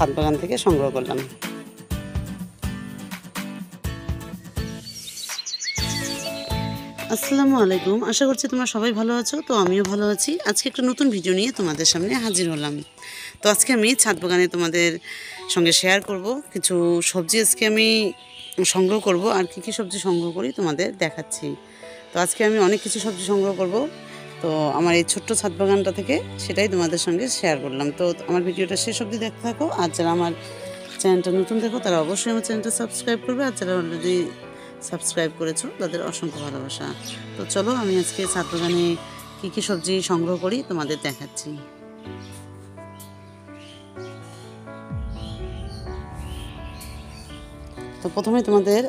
ছাদ বাগান থেকে সংগ্রহ করলাম। আসসালামু আলাইকুম, আশা করছি তোমরা সবাই ভালো আছো। তো আমিও ভালো আছি। আজকে একটা নতুন ভিডিও নিয়ে তোমাদের সামনে হাজির হলাম। তো আজকে আমি ছাদ বাগানে তোমাদের সঙ্গে শেয়ার করব কিছু সবজি। আজকে আমি সংগ্রহ করব, আর কী কী সবজি সংগ্রহ করি তোমাদের দেখাচ্ছি। তো আজকে আমি অনেক কিছু সবজি সংগ্রহ করব, তো আমার এই ছোট্ট ছাদ বাগানটা থেকে সেটাই তোমাদের সঙ্গে শেয়ার করলাম। তো আমার ভিডিওটা শেষ অবধি দেখতে থাকো। আর যারা আমার চ্যানেলটা নতুন দেখো তারা অবশ্যই আমার চ্যানেলটা সাবস্ক্রাইব করবে, আর যারা অলরেডি সাবস্ক্রাইব করেছো তাদের অসংখ্য ভালোবাসা। তো চলো আমি আজকে ছাদ বাগানে কী কী সবজি সংগ্রহ করি তোমাদের দেখাচ্ছি। তো প্রথমে তোমাদের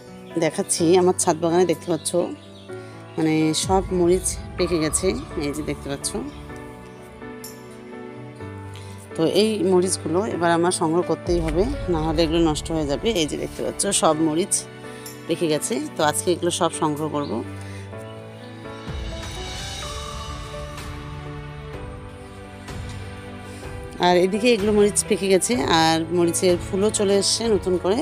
দেখাচ্ছি আমার ছাদ বাগানে দেখতে পাচ্ছ মানে সব মরিচ পেকে গেছে, এই যে দেখতে পাচ্ছ। তো এই মরিচগুলো এবার আমার সংগ্রহ করতেই হবে, না হলে এগুলো নষ্ট হয়ে যাবে। এই যে দেখতে পাচ্ছ সব মরিচ পেকে গেছে, তো আজকে এগুলো সব সংগ্রহ করব। আর এদিকে এগুলো মরিচ পেকে গেছে, আর মরিচের ফুলও চলে এসছে নতুন করে।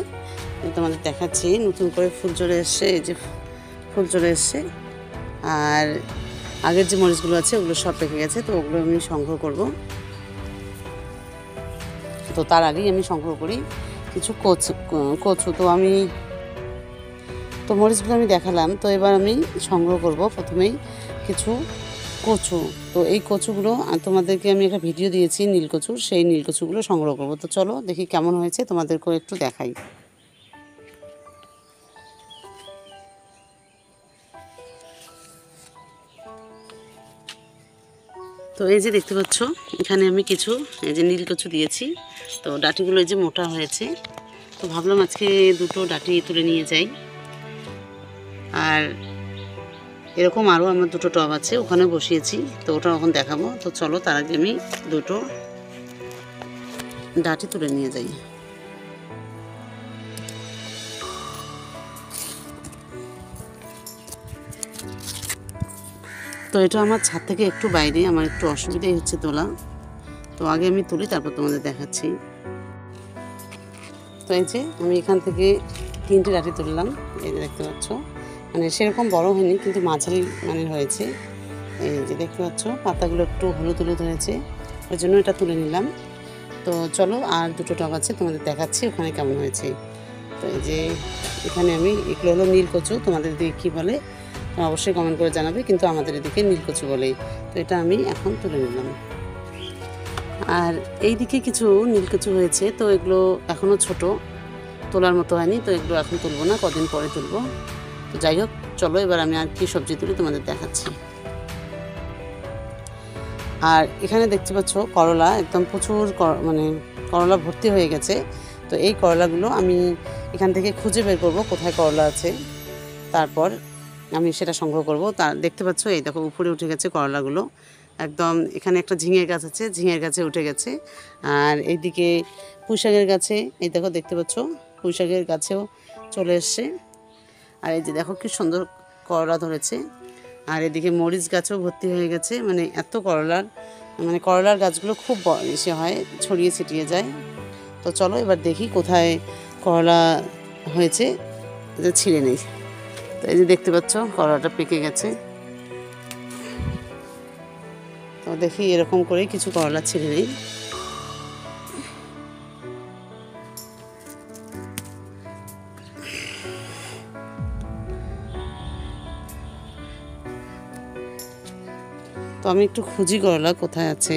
তোমাদের দেখাচ্ছি নতুন করে ফুল চলে এসছে, এই যে ফুল চলে এসছে। আর আগের যে মরিচগুলো আছে ওগুলো সব পেকে গেছে, তো ওগুলো আমি সংগ্রহ করব। তো তার আগেই আমি সংগ্রহ করি কিছু কচু। তো মরিচগুলো আমি দেখালাম, তো এবার আমি সংগ্রহ করব প্রথমেই কিছু কচু। তো এই কচুগুলো তোমাদেরকে আমি একটা ভিডিও দিয়েছি নীলকচুর, সেই নীলকচুগুলো সংগ্রহ করব। তো চলো দেখি কেমন হয়েছে, তোমাদেরকেও একটু দেখাই। তো এই যে দেখতে পাচ্ছ এখানে আমি কিছু এই যে নীলকচু দিয়েছি। তো ডাঁটিগুলো এই যে মোটা হয়েছে, তো ভাবলাম আজকে দুটো ডাঁটি তুলে নিয়ে যাই। আর এরকম আরও আমার দুটো টব আছে, ওখানে বসিয়েছি, তো ওটা এখন দেখাবো। তো চলো তার আগে আমি দুটো ডাঁটি তুলে নিয়ে যাই। তো এটা আমার ছাদ থেকে একটু বাইরে, আমার একটু অসুবিধাই হচ্ছে তোলা। তো আগে আমি তুলি, তারপর তোমাদের দেখাচ্ছি। তো এই যে আমি এখান থেকে 3টে ডাঁটি তুললাম, এই যে দেখতে পাচ্ছ। মানে সেরকম বড় হয়নি, কিন্তু মাঝারি মানের হয়েছে। এই যে দেখতে পাচ্ছ পাতাগুলো একটু হলুদ হলুদ হয়েছে, ওই জন্য এটা তুলে নিলাম। তো চলো আর দুটো টব আছে তোমাদের দেখাচ্ছি ওখানে কেমন হয়েছে। তো এই যে এখানে আমি এগুলো হলো নীলকচু, তোমাদের দিকে কী বলে অবশ্যই কমেন্ট করে জানাবে, কিন্তু আমাদের এদিকে নীলকচু বলেই। তো এটা আমি এখন তুলে নিলাম। আর এই দিকে কিছু নীলকচু হয়েছে, তো এগুলো এখনও ছোট, তোলার মতো হয়নি, তো এগুলো এখন তুলবো না, কদিন পরে তুলবো। তো যাই হোক চলো এবার আমি আর কি সবজি তুলি তোমাদের দেখাচ্ছি। আর এখানে দেখতে পাচ্ছ করলা, একদম প্রচুর মানে করলা ভর্তি হয়ে গেছে। তো এই করলাগুলো আমি এখান থেকে খুঁজে বের করব কোথায় করলা আছে, তারপর আমি সেটা সংগ্রহ করব। তা দেখতে পাচ্ছ এই দেখো উপরে উঠে গেছে করলাগুলো একদম। এখানে একটা ঝিঙের গাছ আছে, ঝিঙের গাছে উঠে গেছে। আর এইদিকে পুঁইশাকের গাছে এই দেখো দেখতে পাচ্ছ পুঁইশাকের গাছেও চলে এসছে। আর এই যে দেখো কি সুন্দর করলা ধরেছে। আর এদিকে মরিচ গাছও ভর্তি হয়ে গেছে, মানে এত করলার গাছগুলো খুব বেশি হয়, ছড়িয়ে ছিটিয়ে যায়। তো চলো এবার দেখি কোথায় করলা হয়েছে, এটা ছিঁড়ে নেই। তো এই যে দেখতে পাচ্ছ করলাটা পেকে গেছে। তো দেখি এরকম করে কিছু করলা ছিঁড়ে নেই। তো আমি একটু খুঁজি করলা কোথায় আছে।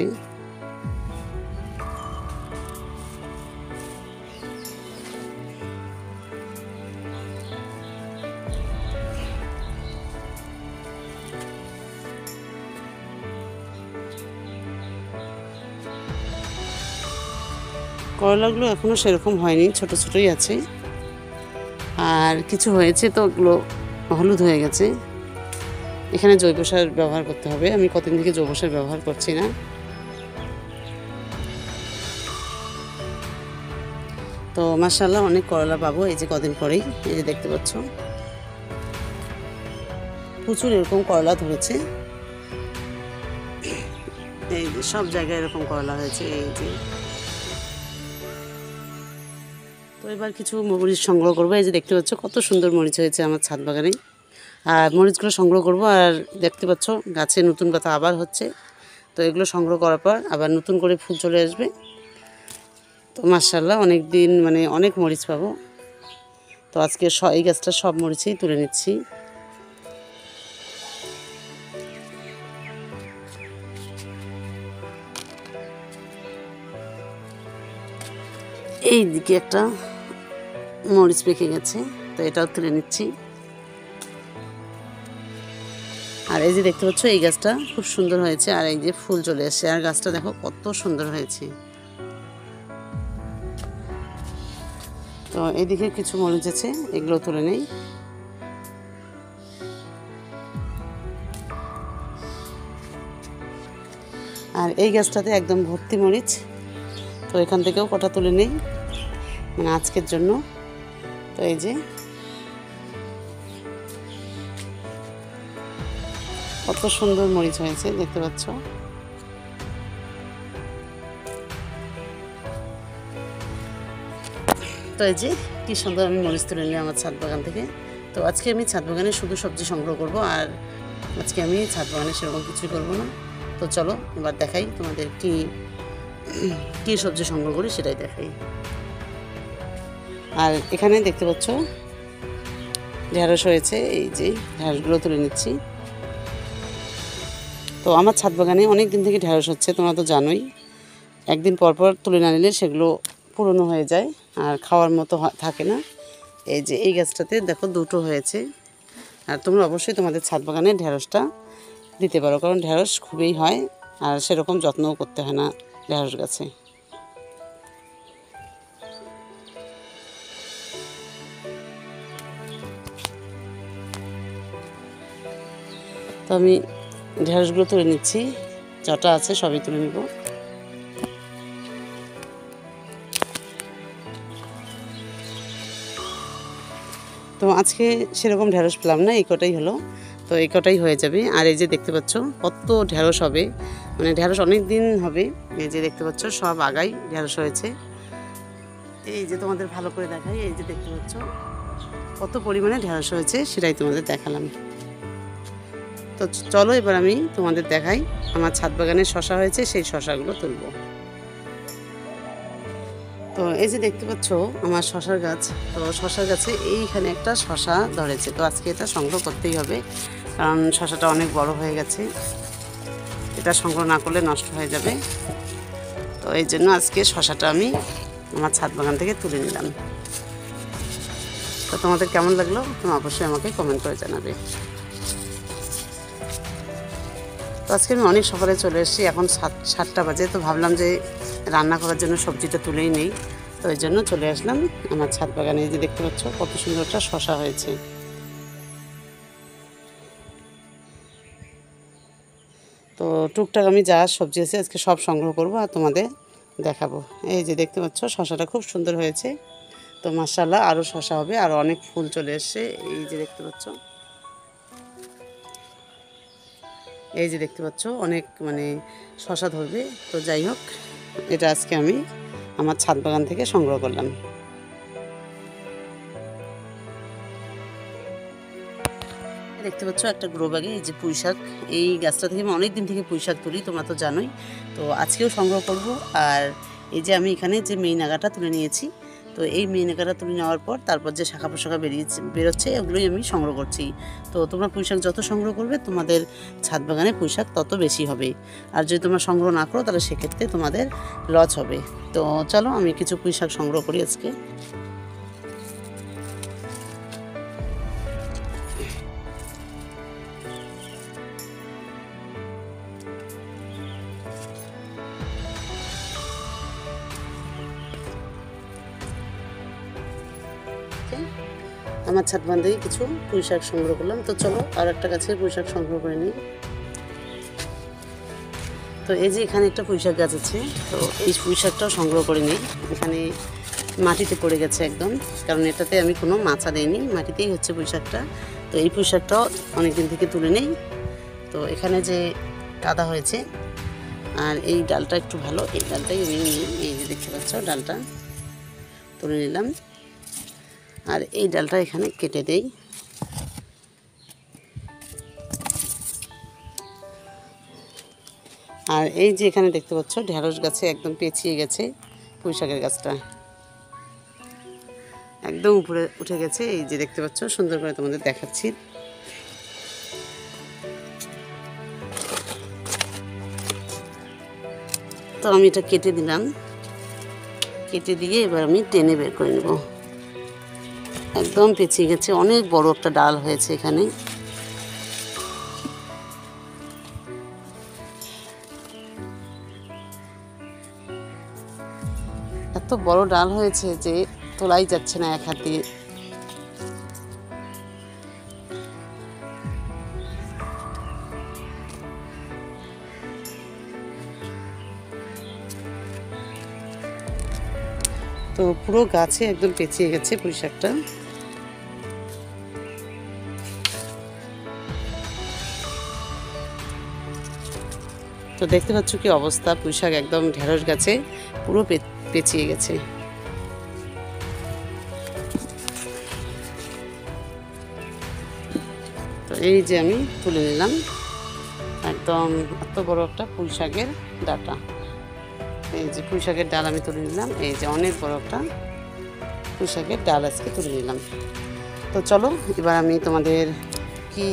করলাগুলো এখনও সেরকম হয়নি, ছোট ছোটই আছে। আর কিছু হয়েছে তো ওগুলো হলুদ হয়ে গেছে। এখানে জৈব সার ব্যবহার করতে হবে, আমি কতদিন থেকে জৈব সার ব্যবহার করছি না। তো মাশাআল্লাহ অনেক করলা পাবো এই যে কদিন পরেই। এই যে দেখতে পাচ্ছ প্রচুর এরকম করলা ধরেছে, এই যে সব জায়গায় এরকম করলা হয়েছে। এই যে তো এবার কিছু মরিচ সংগ্রহ করবো। এই যে দেখতে পাচ্ছ কত সুন্দর মরিচ হয়েছে আমার ছাদ বাগানে। আর মরিচগুলো সংগ্রহ করব, আর দেখতে পাচ্ছ গাছে নতুন পাতা আবার হচ্ছে। তো এগুলো সংগ্রহ করার পর আবার নতুন করে ফুল চলে আসবে। তো মাশাআল্লাহ অনেক দিন মানে অনেক মরিচ পাবো। তো আজকে এই গাছটা সব মরিচই তুলে নিচ্ছি। এই দিকে একটা মরিচ পেকে গেছে, তো এটাও তুলে নিচ্ছি। আর এই যে দেখতে পাচ্ছ এই গাছটা খুব সুন্দর হয়েছে, আর এই যে ফুল চলে এসেছে, আর গাছটা দেখো কত সুন্দর হয়েছে। তো এদিকে কিছু মরিচ আছে, এগুলো তুলে নেই। আর এই গাছটাতে একদম ভর্তি মরিচ, তো এখান থেকেও কটা তুলে নেই মানে আজকের জন্য। তো এই যে কত সুন্দর মরিচ হয়েছে দেখতে পাচ্ছ। তো এই যে কি সুন্দর আমি মরিচ তুলে নিলাম আমার ছাদ বাগান থেকে। তো আজকে আমি ছাদ বাগানে শুধু সবজি সংগ্রহ করব, আর আজকে আমি ছাদ বাগানে সেরকম কিছুই করবো না। তো চলো এবার দেখাই তোমাদের কি কি সবজি সংগ্রহ করি সেটাই দেখাই। আর এখানে দেখতে পাচ্ছ ঢেঁড়স হয়েছে, এই যে ঢেঁড়সগুলো তুলে নিচ্ছি। তো আমার ছাদ বাগানে অনেক দিন থেকে ঢেঁড়স হচ্ছে, তোমরা তো জানোই। একদিন পর পর তুলে না নিলে সেগুলো পুরনো হয়ে যায় আর খাওয়ার মতো থাকে না। এই যে এই গাছটাতে দেখো দুটো হয়েছে। আর তোমরা অবশ্যই তোমাদের ছাদ বাগানে ঢেঁড়সটা দিতে পারো, কারণ ঢেঁড়স খুবই হয় আর সেরকম যত্নও করতে হয় না ঢেঁড়স গাছে। তো আমি ঢেঁড়সগুলো তুলে নিচ্ছি, যটা আছে সবই তুলে নিব। তো আজকে সেরকম ঢেঁড়স পেলাম না, এই কটাই হলো। তো এই কটাই হয়ে যাবে। আর এই যে দেখতে পাচ্ছ কত ঢেঁড়স হবে, মানে ঢেঁড়স অনেক দিন হবে। এই যে দেখতে পাচ্ছ সব আগাই ঢেঁড়স হয়েছে। এই যে তোমাদের ভালো করে দেখাই, এই যে দেখতে পাচ্ছ কত পরিমাণে ঢেঁড়স হয়েছে সেটাই তোমাদের দেখালাম। তো চলো এবার আমি তোমাদের দেখাই আমার ছাদ বাগানে শসা হয়েছে, সেই শসাগুলো তুলবো। তো এই যে দেখতে পাচ্ছ আমার শসার গাছ। তো শসার গাছে এইখানে একটা শসা ধরেছে, তো আজকে এটা সংগ্রহ করতেই হবে, কারণ শসাটা অনেক বড় হয়ে গেছে, এটা সংগ্রহ না করলে নষ্ট হয়ে যাবে। তো এই জন্য আজকে শসাটা আমি আমার ছাদ বাগান থেকে তুলে নিলাম। তো তোমাদের কেমন লাগলো তোমরা অবশ্যই আমাকে কমেন্ট করে জানাবে। তো আজকে আমি অনেক সকালে চলে এসেছি, এখন 7টা বাজে। তো ভাবলাম যে রান্না করার জন্য সবজিটা তুলেই নেই, তো এই জন্য চলে আসলাম আমার ছাদ বাগানে। এই যে দেখতে পাচ্ছ কত সুন্দর একটা শসা হয়েছে। তো টুকটাক আমি যা সবজি আছে আজকে সব সংগ্রহ করব আর তোমাদের দেখাবো। এই যে দেখতে পাচ্ছ শসাটা খুব সুন্দর হয়েছে। তো মাশাআল্লাহ আরও শসা হবে, আর অনেক ফুল চলে এসছে। এই যে দেখতে পাচ্ছ, এই যে দেখতে পাচ্ছ অনেক মানে শসা ধরবে। তো যাই হোক, এটা আজকে আমি আমার ছাদ বাগান থেকে সংগ্রহ করলাম। দেখতে পাচ্ছ একটা গ্রো ব্যাগে এই যে পুঁই শাক, এই গাছটা থেকে আমি অনেক দিন থেকে পুঁই শাক তুলি, তোমরা তো জানোই। তো আজকেও সংগ্রহ করব। আর এই যে আমি এখানে যে মেইন আগাটা তুলে নিয়েছি, তো এই মেইন আগাটা তুলে নেওয়ার পর তারপর যে শাখা পোশাখা বেরোচ্ছে ওগুলোই আমি সংগ্রহ করছি। তো তোমরা পুঁই শাক যত সংগ্রহ করবে তোমাদের ছাদ বাগানে পুঁই শাক তত বেশি হবে, আর যদি তোমরা সংগ্রহ না করো তাহলে সেক্ষেত্রে তোমাদের লস হবে। তো চলো আমি কিছু পুঁই শাক সংগ্রহ করি আজকে। আমার ছাদ বাগান থেকে কিছু পুঁই শাক সংগ্রহ করলাম। তো চলো আর একটা গাছের পুঁই শাক সংগ্রহ করে নিই। তো এই যে এখানে একটা পুঁই শাক গাছ আছে, তো এই পুঁই শাকটাও সংগ্রহ করে নিই। এখানে মাটিতে পড়ে গেছে একদম, কারণ এটাতে আমি কোনো মাচা দিইনি, মাটিতেই হচ্ছে পুঁই শাকটা। তো এই পুঁই শাকটাও অনেকদিন থেকে তুলে নেই। তো এখানে যে কাদা হয়েছে, আর এই ডালটা একটু ভালো, এই ডালটাই আমি নিই। এই যে দেখতে পাচ্ছ ডালটা তুলে নিলাম। আর এই ডালটা এখানে কেটে দেই। আর এই যে এখানে দেখতে পাচ্ছ ঢেঁড়স গাছে একদম পেঁচিয়ে গেছে পুঁই শাকের গাছটা, একদম উপরে উঠে গেছে। এই যে দেখতে পাচ্ছ, সুন্দর করে তোমাদের দেখাচ্ছি। তো আমি এটা কেটে দিলাম, কেটে দিয়ে এবার আমি টেনে বের করে নেব। একদম পেঁচিয়ে গেছে, অনেক বড় একটা ডাল হয়েছে এখানে। এত বড় ডাল হয়েছে যে তোলাই যাচ্ছে না এক হাত দিয়ে। তো পুরো গাছে একদম পেঁচিয়ে গেছে পুঁই শাকটা। তো দেখতে পাচ্ছ কি অবস্থা, পুঁই শাক একদম ঢেঁড়স গাছে পুরো পেঁচিয়ে গেছে। তো এই যে আমি তুলে নিলাম একদম এত বড় একটা পুঁই শাকের ডাটা। এই যে পুঁই শাকের ডাল আমি তুলে নিলাম, এই যে অনেক বড় একটা পুঁই শাকের ডাল আজকে তুলে নিলাম। তো চলো এবার আমি তোমাদের কি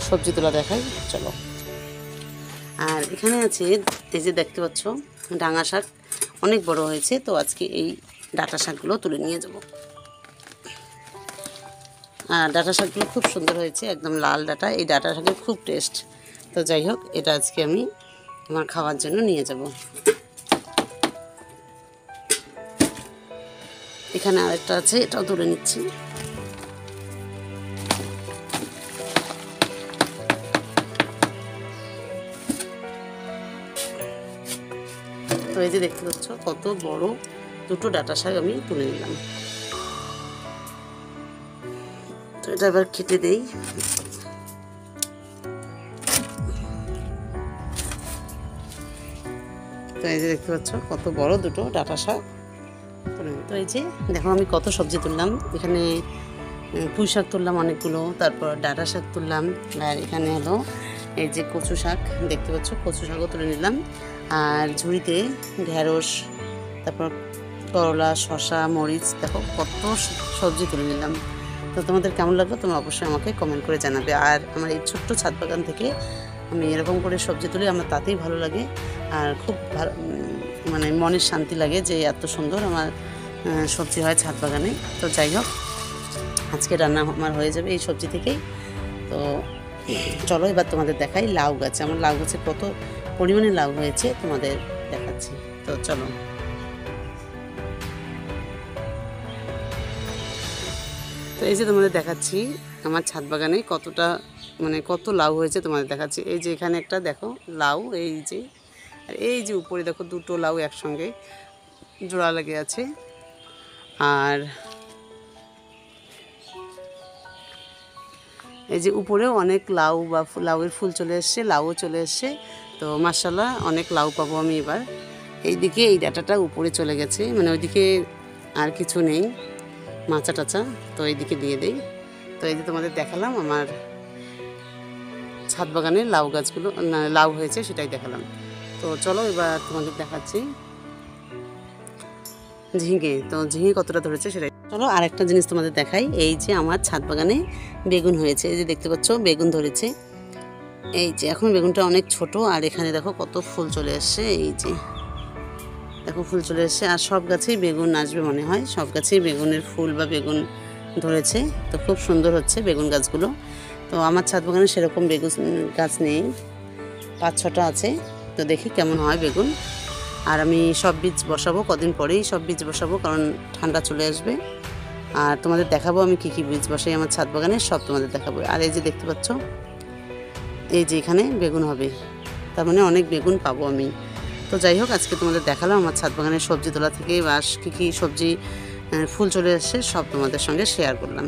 সবজি তোলা দেখাই, চলো। আর এখানে আছে এই যে দেখতে পাচ্ছ ডাঙা শাক অনেক বড় হয়েছে, তো আজকে এই ডাঁটা শাকগুলো তুলে নিয়ে যাব। আর ডাঁটা শাকগুলো খুব সুন্দর হয়েছে, একদম লাল ডাঁটা। এই ডাঁটা শাকের খুব টেস্ট। তো যাই হোক, এটা আজকে আমি আমার খাওয়ার জন্য নিয়ে যাব। এখানে আরেকটা আছে, এটাও তুলে নিচ্ছি। তো এই যে দেখতে পাচ্ছ কত বড় দুটো ডাঁটা শাক আমি তুলে নিলাম। তো এটা এবার কেটে দেই। তো এই যে দেখতে পাচ্ছ কত বড় দুটো ডাঁটা শাক। তো এই যে দেখো আমি কত সবজি তুললাম। এখানে পুঁই শাক তুললাম অনেকগুলো, তারপর ডাঁটা শাক তুললাম, আর এখানে হলো এই যে কচু শাক দেখতে পাচ্ছ, কচু শাকও তুলে নিলাম। আর ঝুড়িতে ঢেঁড়স, তারপর করলা, শসা, মরিচ, দেখো কত সবজি তুলে নিলাম। তো তোমাদের কেমন লাগলো তোমরা অবশ্যই আমাকে কমেন্ট করে জানাবে। আর আমার এই ছোট্ট ছাদ বাগান থেকে আমি এরকম করে সবজি তুলি, আমার তাতেই ভালো লাগে। আর খুব ভালো মানে মনের শান্তি লাগে যে এত সুন্দর আমার সবজি হয় ছাদ বাগানে। তো যাই হোক, আজকে রান্না আমার হয়ে যাবে এই সবজি থেকেই। তো চলো এবার তোমাদের দেখাই লাউ গাছ। আমার লাউ গাছে কত পরিমাণে লাউ হয়েছে তোমাদের দেখাচ্ছি। তো চলো। তো এই যে তোমাদের দেখাচ্ছি আমার ছাদ বাগানে কতটা মানে কত লাউ হয়েছে তোমাদের দেখাচ্ছি। এই যে এখানে একটা দেখো লাউ, এই যে আর এই যে উপরে দেখো দুটো লাউ একসঙ্গে জোড়া লেগে আছে। আর এই যে উপরেও অনেক লাউ বা লাউয়ের ফুল চলে এসছে, লাউও চলে এসছে। তো মাশাআল্লাহ অনেক লাউ পাবো আমি এবার। এইদিকে এই ডাঁটাটা উপরে চলে গেছে, মানে ওইদিকে আর কিছু নেই মাচা টাচা, তো এইদিকে দিয়ে দেই। তো এই যে তোমাদের দেখালাম আমার ছাদ বাগানের লাউ গাছগুলো, লাউ হয়েছে সেটাই দেখালাম। তো চলো এবার তোমাদের দেখাচ্ছি ঝিঙে। তো ঝিঙে কতটা ধরেছে সেটাই। চলো আরেকটা জিনিস তোমাদের দেখাই। এই যে আমার ছাদ বাগানে বেগুন হয়েছে, এই যে দেখতে পাচ্ছ বেগুন ধরেছে। এই যে এখন বেগুনটা অনেক ছোট, আর এখানে দেখো কত ফুল চলে এসছে। এই যে দেখো ফুল চলে এসছে, আর সব গাছেই বেগুন আসবে মনে হয়, সব গাছেই বেগুনের ফুল বা বেগুন ধরেছে। তো খুব সুন্দর হচ্ছে বেগুন গাছগুলো। তো আমার ছাদ বাগানে সেরকম বেগুন গাছ নেই, 5-6টা আছে। তো দেখি কেমন হয় বেগুন। আর আমি সব বীজ বসাবো, কদিন পরেই সব বীজ বসাবো, কারণ ঠান্ডা চলে আসবে। আর তোমাদের দেখাবো আমি কী কী বীজ বসাই আমার ছাদ বাগানে, সব তোমাদের দেখাবো। আর এই যে দেখতে পাচ্ছ এই যে এখানে বেগুন হবে, তার মানে অনেক বেগুন পাবো আমি। তো যাই হোক, আজকে তোমাদের দেখালাম আমার ছাদ বাগানের সবজি তোলা থেকে বাস কী কী সবজি ফুল চলে এসছে সব তোমাদের সঙ্গে শেয়ার করলাম।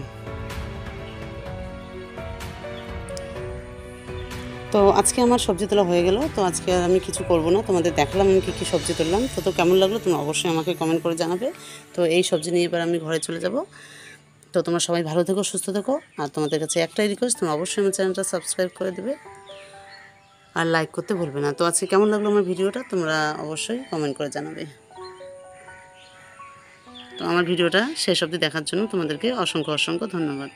তো আজকে আমার সবজি তোলা হয়ে গেল। তো আজকে আর আমি কিছু করব না, তোমাদের দেখালাম আমি কী কী সবজি তুললাম। তো কেমন লাগলো তোমরা অবশ্যই আমাকে কমেন্ট করে জানাবে। তো এই সবজি নিয়ে এবার আমি ঘরে চলে যাব। তো তোমরা সবাই ভালো থেকো, সুস্থ থেকো। আর তোমাদের কাছে একটাই রিকোয়েস্ট, তোমরা অবশ্যই আমার চ্যানেলটা সাবস্ক্রাইব করে দেবে আর লাইক করতে ভুলবে না। তো আজকে কেমন লাগলো আমার ভিডিওটা তোমরা অবশ্যই কমেন্ট করে জানাবে। তো আমার ভিডিওটা শেষ অবধি দেখার জন্য তোমাদেরকে অসংখ্য অসংখ্য ধন্যবাদ।